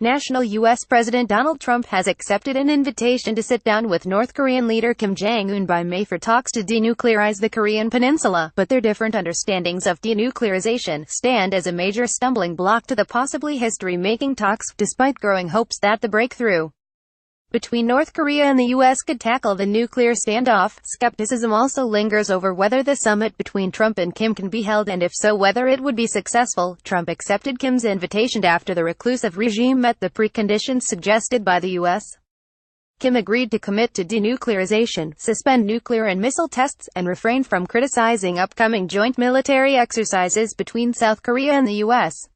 National U.S. President Donald Trump has accepted an invitation to sit down with North Korean leader Kim Jong-un by May for talks to denuclearize the Korean Peninsula, but their different understandings of denuclearization stand as a major stumbling block to the possibly history-making talks, despite growing hopes that the breakthrough between North Korea and the U.S. could tackle the nuclear standoff. Skepticism also lingers over whether the summit between Trump and Kim can be held, and if so, whether it would be successful. Trump accepted Kim's invitation after the reclusive regime met the preconditions suggested by the U.S. Kim agreed to commit to denuclearization, suspend nuclear and missile tests, and refrain from criticizing upcoming joint military exercises between South Korea and the U.S.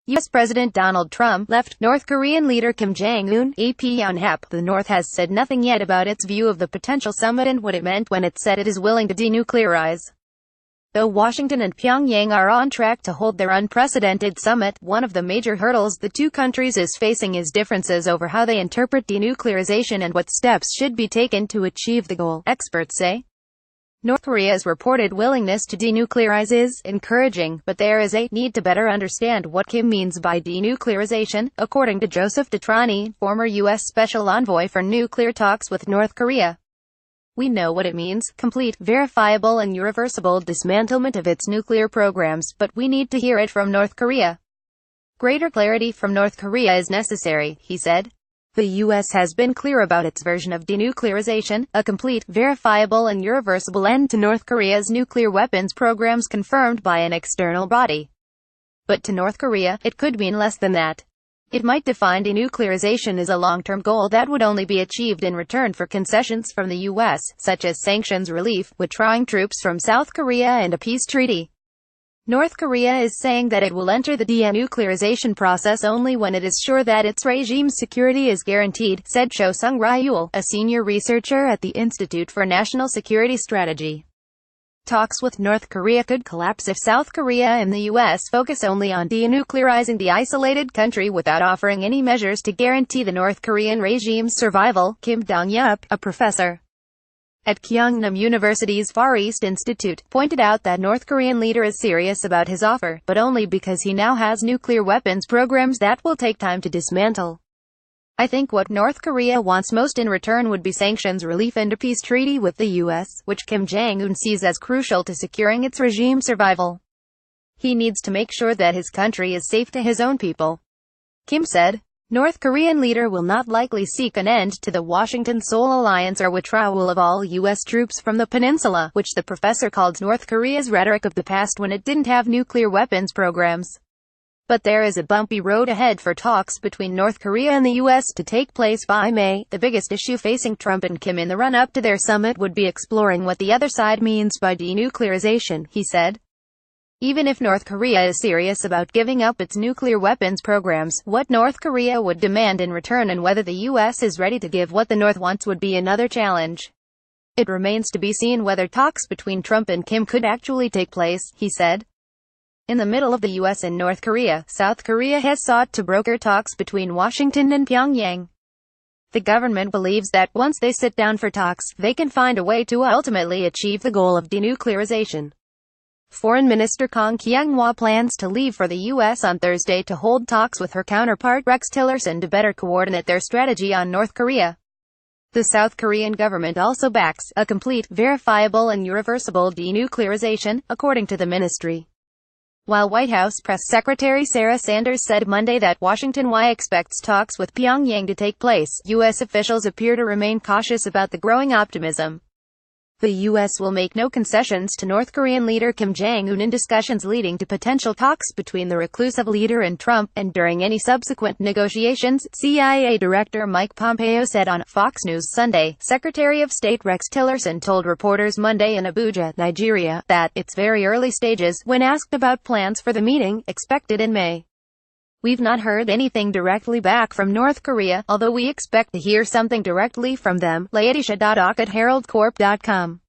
U.S. President Donald Trump left North Korean leader Kim Jong-un. AP-Yonhap. The North has said nothing yet about its view of the potential summit and what it meant when it said it is willing to denuclearize. Though Washington and Pyongyang are on track to hold their unprecedented summit, one of the major hurdles the two countries is facing is differences over how they interpret denuclearization and what steps should be taken to achieve the goal, experts say. North Korea's reported willingness to denuclearize is encouraging, but there is a need to better understand what Kim means by denuclearization, according to Joseph Detrani, former U.S. Special Envoy for Nuclear Talks with North Korea. We know what it means: complete, verifiable and irreversible dismantlement of its nuclear programs, but we need to hear it from North Korea. Greater clarity from North Korea is necessary, he said. The U.S. has been clear about its version of denuclearization, a complete, verifiable and irreversible end to North Korea's nuclear weapons programs confirmed by an external body. But to North Korea, it could mean less than that. It might define denuclearization as a long-term goal that would only be achieved in return for concessions from the U.S., such as sanctions relief, withdrawing troops from South Korea and a peace treaty. North Korea is saying that it will enter the denuclearization process only when it is sure that its regime's security is guaranteed, said Cho Sung-ryul, a senior researcher at the Institute for National Security Strategy. Talks with North Korea could collapse if South Korea and the U.S. focus only on denuclearizing the isolated country without offering any measures to guarantee the North Korean regime's survival. Kim Jong-un, a professor at Kyungham University's Far East Institute, pointed out that North Korean leader is serious about his offer, but only because he now has nuclear weapons programs that will take time to dismantle. I think what North Korea wants most in return would be sanctions relief and a peace treaty with the U.S., which Kim Jong-un sees as crucial to securing its regime's survival. He needs to make sure that his country is safe to his own people, Kim said. North Korean leader will not likely seek an end to the Washington-Seoul alliance or withdrawal of all U.S. troops from the peninsula, which the professor called North Korea's rhetoric of the past when it didn't have nuclear weapons programs. But there is a bumpy road ahead for talks between North Korea and the U.S. to take place by May. The biggest issue facing Trump and Kim in the run-up to their summit would be exploring what the other side means by denuclearization, he said. Even if North Korea is serious about giving up its nuclear weapons programs, what North Korea would demand in return and whether the U.S. is ready to give what the North wants would be another challenge. It remains to be seen whether talks between Trump and Kim could actually take place, he said. In the middle of the U.S. and North Korea, South Korea has sought to broker talks between Washington and Pyongyang. The government believes that once they sit down for talks, they can find a way to ultimately achieve the goal of denuclearization. Foreign Minister Kang Kyung-hwa plans to leave for the U.S. on Thursday to hold talks with her counterpart Rex Tillerson to better coordinate their strategy on North Korea. The South Korean government also backs a complete, verifiable and irreversible denuclearization, according to the ministry. While White House Press Secretary Sarah Sanders said Monday that Washington expects talks with Pyongyang to take place, U.S. officials appear to remain cautious about the growing optimism. The U.S. will make no concessions to North Korean leader Kim Jong-un in discussions leading to potential talks between the reclusive leader and Trump, and during any subsequent negotiations, CIA Director Mike Pompeo said on Fox News Sunday. Secretary of State Rex Tillerson told reporters Monday in Abuja, Nigeria, that it's very early stages when asked about plans for the meeting, expected in May. We've not heard anything directly back from North Korea, although we expect to hear something directly from them, Laetitia.Ock at heraldcorp.com.